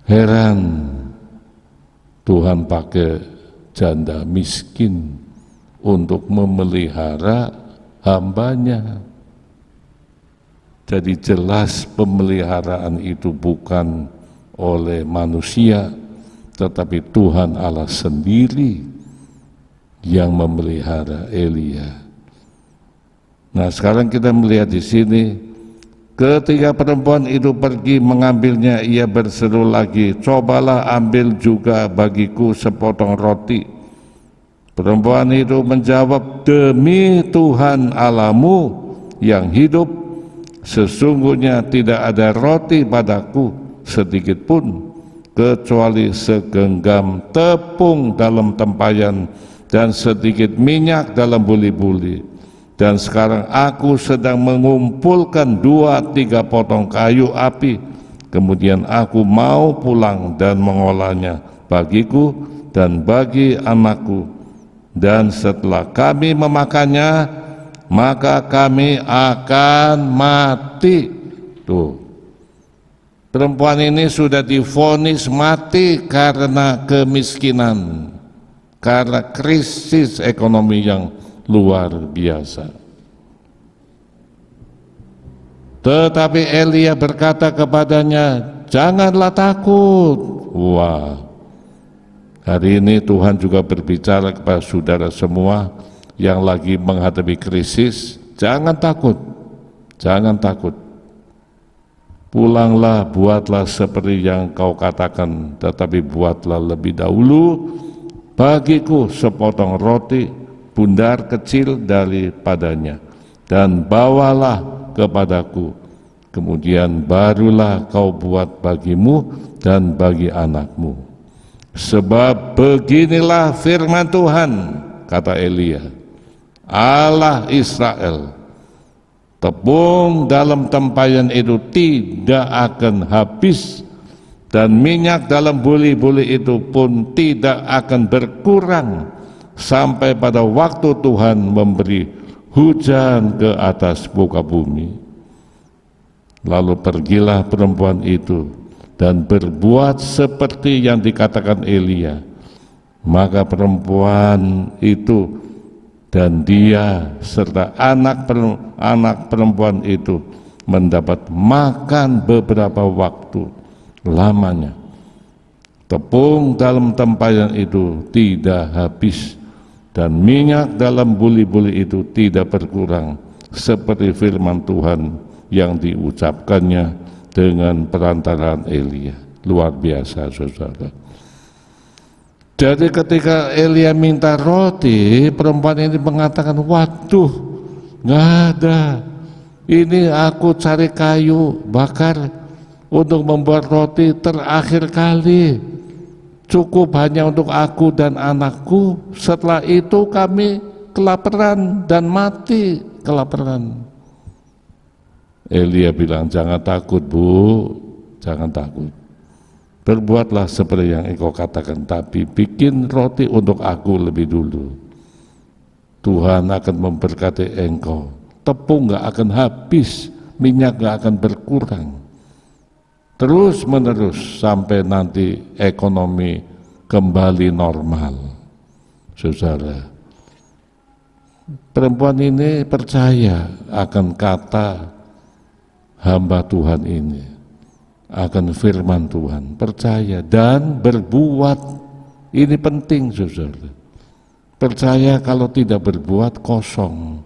Heran, Tuhan pakai janda miskin untuk memelihara hambanya. Jadi jelas pemeliharaan itu bukan oleh manusia, tetapi Tuhan Allah sendiri yang memelihara Elia. Nah, sekarang kita melihat di sini, ketika perempuan itu pergi mengambilnya, ia berseru lagi, cobalah ambil juga bagiku sepotong roti. Perempuan itu menjawab, demi Tuhan Allahmu yang hidup, sesungguhnya tidak ada roti padaku sedikit pun, kecuali segenggam tepung dalam tempayan dan sedikit minyak dalam buli-buli. Dan sekarang aku sedang mengumpulkan 2-3 potong kayu api, kemudian aku mau pulang dan mengolahnya bagiku dan bagi anakku. Dan setelah kami memakannya, maka kami akan mati. Tuh, perempuan ini sudah divonis mati karena kemiskinan, karena krisis ekonomi yang luar biasa. Tetapi Elia berkata kepadanya, janganlah takut. Wah, hari ini Tuhan juga berbicara kepada saudara semua yang lagi menghadapi krisis, jangan takut, jangan takut. Pulanglah, buatlah seperti yang kau katakan, tetapi buatlah lebih dahulu bagiku sepotong roti bundar kecil daripadanya, dan bawalah kepadaku. Kemudian barulah kau buat bagimu dan bagi anakmu. Sebab beginilah firman Tuhan, kata Elia, Allah Israel, tepung dalam tempayan itu tidak akan habis, dan minyak dalam buli-buli itu pun tidak akan berkurang sampai pada waktu Tuhan memberi hujan ke atas muka bumi. Lalu pergilah perempuan itu dan berbuat seperti yang dikatakan Elia. Maka perempuan itu dan dia serta anak perempuan itu mendapat makan beberapa waktu lamanya. Tepung dalam tempayan itu tidak habis, dan minyak dalam buli-buli itu tidak berkurang, seperti firman Tuhan yang diucapkannya dengan perantaraan Elia. Luar biasa, saudara. Jadi ketika Elia minta roti, perempuan ini mengatakan, waduh, nggak ada, ini aku cari kayu bakar untuk membuat roti terakhir kali, cukup hanya untuk aku dan anakku, setelah itu kami kelaparan dan mati kelaparan. Elia bilang, jangan takut Bu, jangan takut, berbuatlah seperti yang engkau katakan, tapi bikin roti untuk aku lebih dulu. Tuhan akan memberkati engkau, tepung gak akan habis, minyak gak akan berkurang, terus menerus sampai nanti ekonomi kembali normal. Saudara, perempuan ini percaya akan kata hamba Tuhan ini, akan firman Tuhan, percaya dan berbuat. Ini penting, saudara. Percaya, kalau tidak berbuat kosong.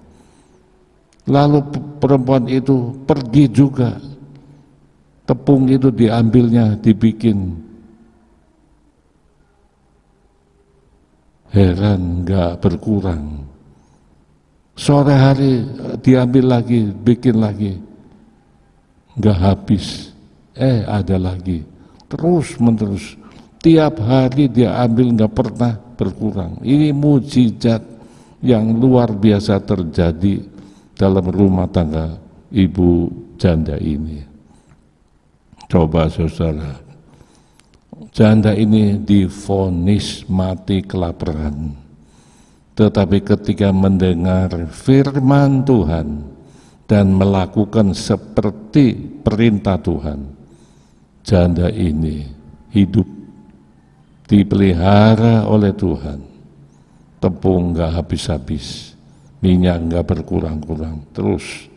Lalu perempuan itu pergi juga, tepung itu diambilnya, dibikin. Heran, nggak berkurang. Sore hari diambil lagi, bikin lagi, nggak habis. Ada lagi, terus menerus, tiap hari dia ambil, nggak pernah berkurang. Ini mujizat yang luar biasa terjadi dalam rumah tangga ibu janda ini. Coba saudara, janda ini divonis mati kelaparan, tetapi ketika mendengar firman Tuhan dan melakukan seperti perintah Tuhan, janda ini hidup, dipelihara oleh Tuhan. Tepung gak habis-habis, minyak gak berkurang-kurang, terus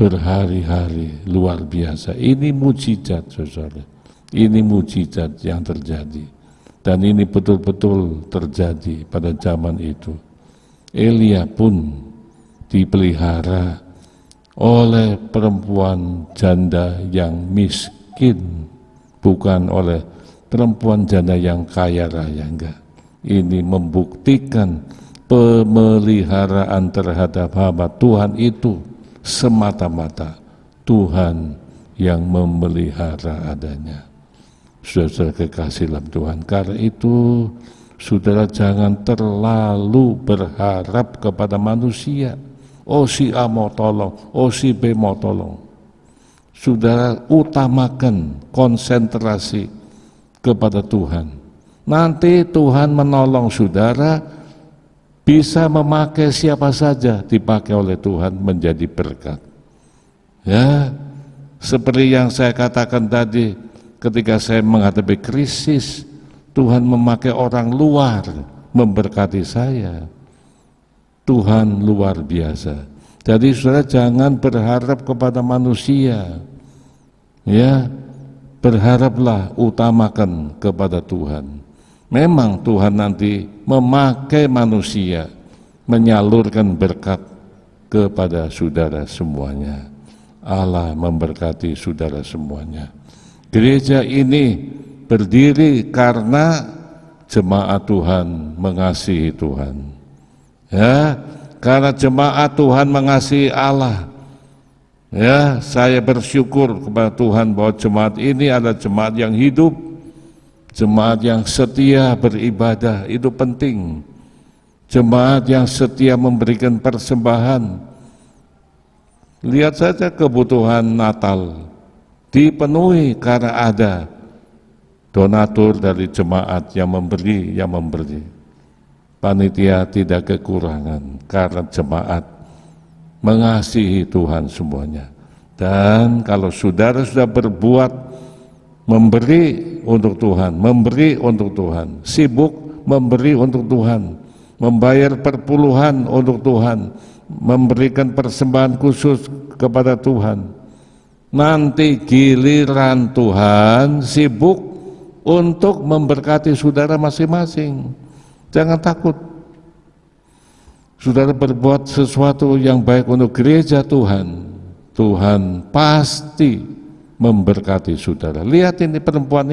berhari-hari, luar biasa. Ini mujizat, saudara. Ini mujizat yang terjadi, dan ini betul-betul terjadi pada zaman itu. Elia pun dipelihara oleh perempuan janda yang miskin, bukan oleh perempuan janda yang kaya raya, enggak. Ini membuktikan pemeliharaan terhadap hamba Tuhan itu semata-mata Tuhan yang memelihara adanya. Saudara kekasih dalam Tuhan, karena itu saudara jangan terlalu berharap kepada manusia. Oh si A mau tolong, oh si B mau tolong. Saudara utamakan konsentrasi kepada Tuhan. Nanti Tuhan menolong saudara bisa memakai siapa saja, dipakai oleh Tuhan menjadi berkat. Ya, seperti yang saya katakan tadi, ketika saya menghadapi krisis, Tuhan memakai orang luar memberkati saya. Tuhan luar biasa. Jadi saudara jangan berharap kepada manusia. Ya, berharaplah, utamakan kepada Tuhan. Memang Tuhan nanti memakai manusia menyalurkan berkat kepada saudara semuanya. Allah memberkati saudara semuanya. Gereja ini berdiri karena jemaat Tuhan mengasihi Tuhan. Ya, karena jemaat Tuhan mengasihi Allah. Ya, saya bersyukur kepada Tuhan bahwa jemaat ini adalah jemaat yang hidup, jemaat yang setia beribadah, itu penting. Jemaat yang setia memberikan persembahan. Lihat saja kebutuhan Natal dipenuhi karena ada donatur dari jemaat yang memberi. Panitia tidak kekurangan karena jemaat mengasihi Tuhan semuanya. Dan kalau saudara sudah berbuat memberi untuk Tuhan, memberi untuk Tuhan, sibuk memberi untuk Tuhan, membayar perpuluhan untuk Tuhan, memberikan persembahan khusus kepada Tuhan, nanti giliran Tuhan sibuk untuk memberkati saudara masing-masing. Jangan takut. Saudara berbuat sesuatu yang baik untuk gereja Tuhan, Tuhan pasti memberkati saudara. Lihat ini perempuan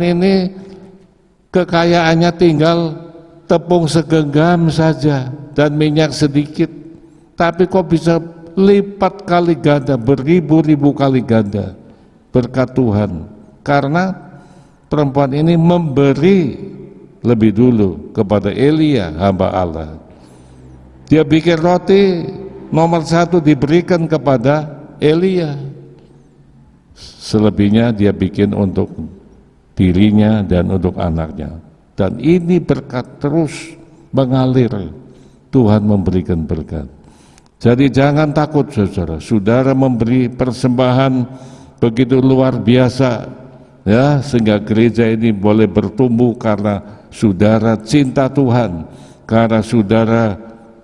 ini kekayaannya tinggal tepung segenggam saja dan minyak sedikit, tapi kok bisa lipat kali ganda, beribu-ribu kali ganda berkat Tuhan, karena perempuan ini memberi lebih dulu kepada Elia, hamba Allah. Dia bikin roti, nomor 1 diberikan kepada Elia, selebihnya dia bikin untuk dirinya dan untuk anaknya. Dan ini berkat terus mengalir, Tuhan memberikan berkat. Jadi jangan takut saudara, saudara memberi persembahan begitu luar biasa, ya, sehingga gereja ini boleh bertumbuh karena saudara cinta Tuhan, karena saudara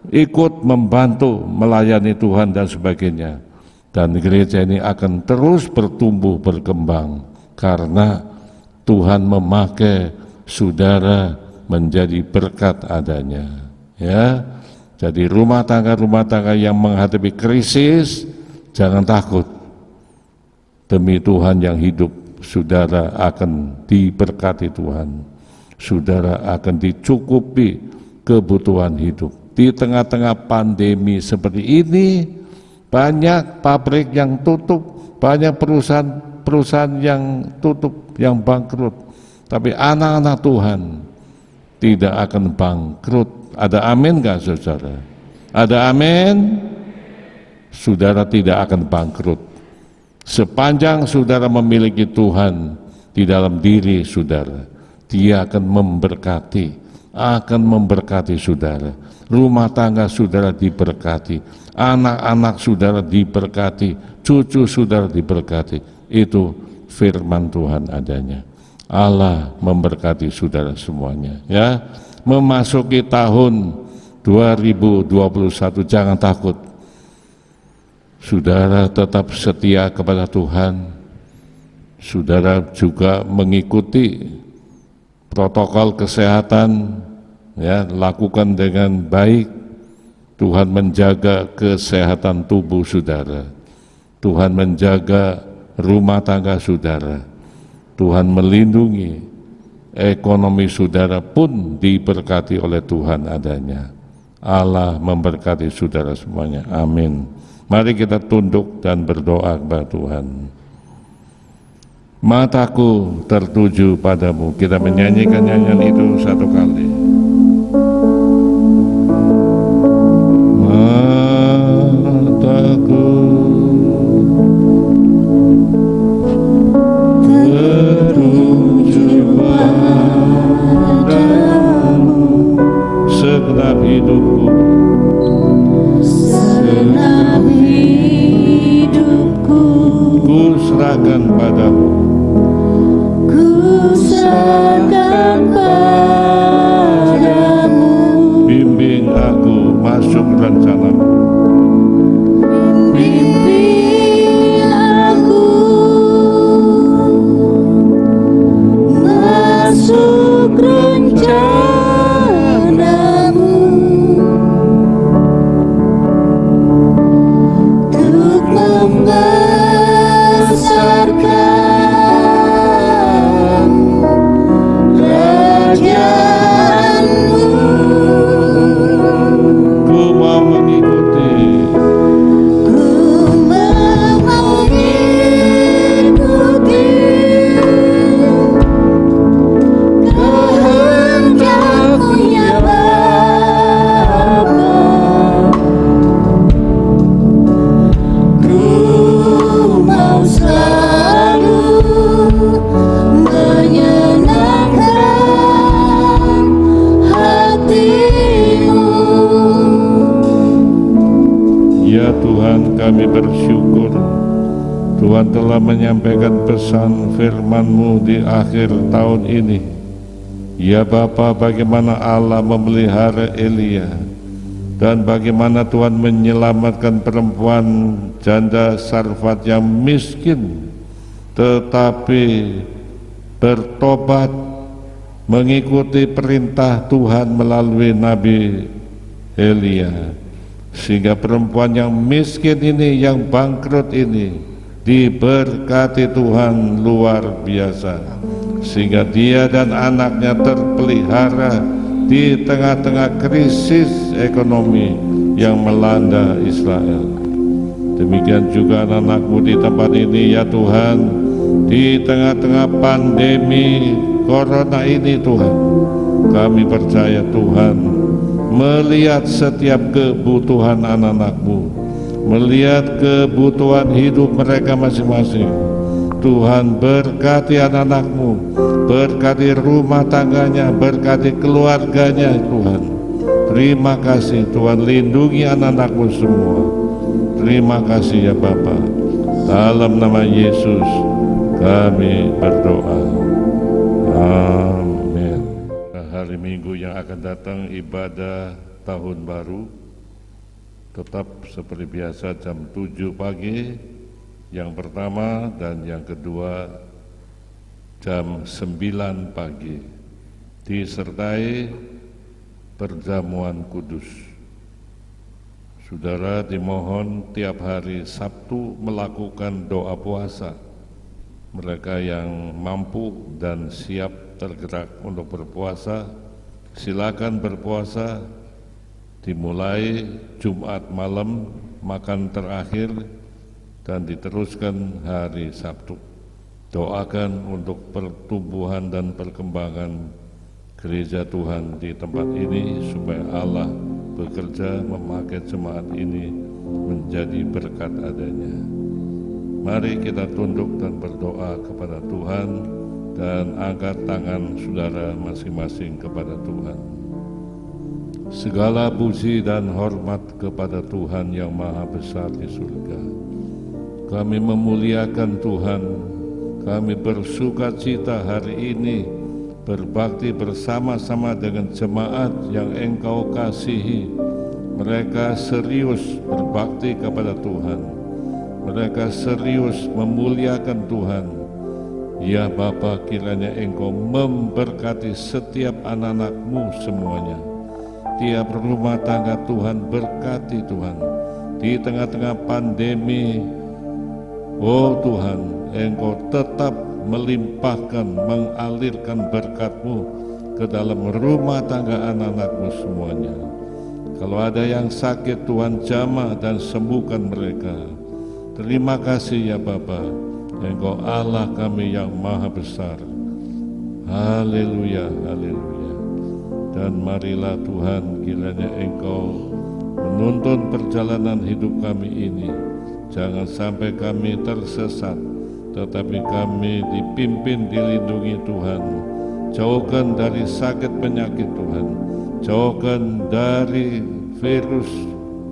ikut membantu melayani Tuhan dan sebagainya. Dan gereja ini akan terus bertumbuh berkembang karena Tuhan memakai saudara menjadi berkat adanya. Ya, jadi rumah tangga yang menghadapi krisis, jangan takut. Demi Tuhan yang hidup, saudara akan diberkati Tuhan. Saudara akan dicukupi kebutuhan hidup. Di tengah-tengah pandemi seperti ini, banyak pabrik yang tutup, banyak perusahaan yang tutup, yang bangkrut. Tapi anak-anak Tuhan tidak akan bangkrut. Ada amin gak saudara? Ada amin? Saudara tidak akan bangkrut. Sepanjang saudara memiliki Tuhan di dalam diri saudara, Dia akan memberkati saudara. Rumah tangga saudara diberkati, anak-anak saudara diberkati, cucu saudara diberkati. Itu firman Tuhan adanya. Allah memberkati saudara semuanya, ya. Memasuki tahun 2021, jangan takut. Saudara tetap setia kepada Tuhan. Saudara juga mengikuti protokol kesehatan, ya, lakukan dengan baik. Tuhan menjaga kesehatan tubuh saudara, Tuhan menjaga rumah tangga saudara, Tuhan melindungi ekonomi saudara pun diberkati oleh Tuhan adanya. Allah memberkati saudara semuanya, amin. Mari kita tunduk dan berdoa kepada Tuhan. Mataku tertuju padamu. Kita menyanyikan nyanyian itu satu kali. Mataku tertuju padamu, padamu. Kuserahkan padamu. Bimbing aku masuk rencanamu. Bimbing aku masuk rencanamu, untuk membesarkan kerajaanmu. Ku mau mengikuti kehendakmu ya Bapa. Ku mau selalu menyenangkan hatimu. Ya Tuhan, kami bersyukur Tuhan telah menyampaikan pesan firman-Mu di akhir tahun ini. Ya Bapa, bagaimana Allah memelihara Elia dan bagaimana Tuhan menyelamatkan perempuan janda Sarfat yang miskin tetapi bertobat mengikuti perintah Tuhan melalui Nabi Elia, sehingga perempuan yang miskin ini, yang bangkrut ini diberkati Tuhan luar biasa, sehingga dia dan anaknya terpelihara di tengah-tengah krisis ekonomi yang melanda Israel. Demikian juga anak-anakmu di tempat ini ya Tuhan, di tengah-tengah pandemi corona ini Tuhan, kami percaya Tuhan melihat setiap kebutuhan anak-anakmu, melihat kebutuhan hidup mereka masing-masing. Tuhan berkati anak-anakmu, berkati rumah tangganya, berkati keluarganya Tuhan. Terima kasih Tuhan, lindungi anak-anakmu semua. Terima kasih ya Bapa. Dalam nama Yesus kami berdoa. Amin. Hari Minggu yang akan datang ibadah tahun baru tetap seperti biasa jam 7 pagi yang pertama, dan yang kedua jam 9 pagi, disertai perjamuan kudus. Saudara dimohon tiap hari Sabtu melakukan doa puasa. Mereka yang mampu dan siap tergerak untuk berpuasa, silakan berpuasa. Dimulai Jumat malam makan terakhir dan diteruskan hari Sabtu. Doakan untuk pertumbuhan dan perkembangan gereja Tuhan di tempat ini, supaya Allah bekerja memakai jemaat ini menjadi berkat adanya. Mari kita tunduk dan berdoa kepada Tuhan, dan angkat tangan saudara masing-masing kepada Tuhan. Segala puji dan hormat kepada Tuhan yang Maha Besar di surga. Kami memuliakan Tuhan, kami bersukacita hari ini berbakti bersama-sama dengan jemaat yang Engkau kasihi. Mereka serius berbakti kepada Tuhan, mereka serius memuliakan Tuhan. Ya Bapa, kiranya Engkau memberkati setiap anak-anak-Mu semuanya. Tiap rumah tangga Tuhan berkati Tuhan. Di tengah-tengah pandemi, oh Tuhan, Engkau tetap melimpahkan, mengalirkan berkat-Mu ke dalam rumah tangga anak-anak-Mu semuanya. Kalau ada yang sakit, Tuhan jamah dan sembuhkan mereka. Terima kasih ya Bapa, Engkau Allah kami yang Maha Besar. Haleluya, haleluya. Dan marilah Tuhan, kiranya Engkau menuntun perjalanan hidup kami ini. Jangan sampai kami tersesat, tetapi kami dipimpin, dilindungi Tuhan. Jauhkan dari sakit penyakit Tuhan, jauhkan dari virus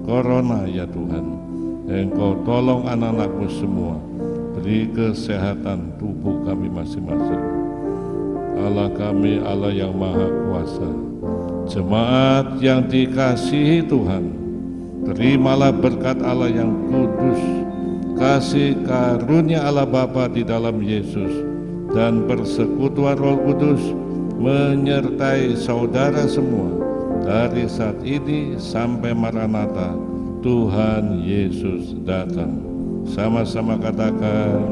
corona ya Tuhan. Engkau tolong anak-anak-Mu semua, demi kesehatan tubuh kami masing-masing. Allah kami, Allah yang Maha Kuasa, jemaat yang dikasihi Tuhan, terimalah berkat Allah yang kudus, kasih karunia Allah Bapa di dalam Yesus, dan persekutuan Roh Kudus menyertai saudara semua dari saat ini sampai Maranatha, Tuhan Yesus datang. Sama-sama katakan,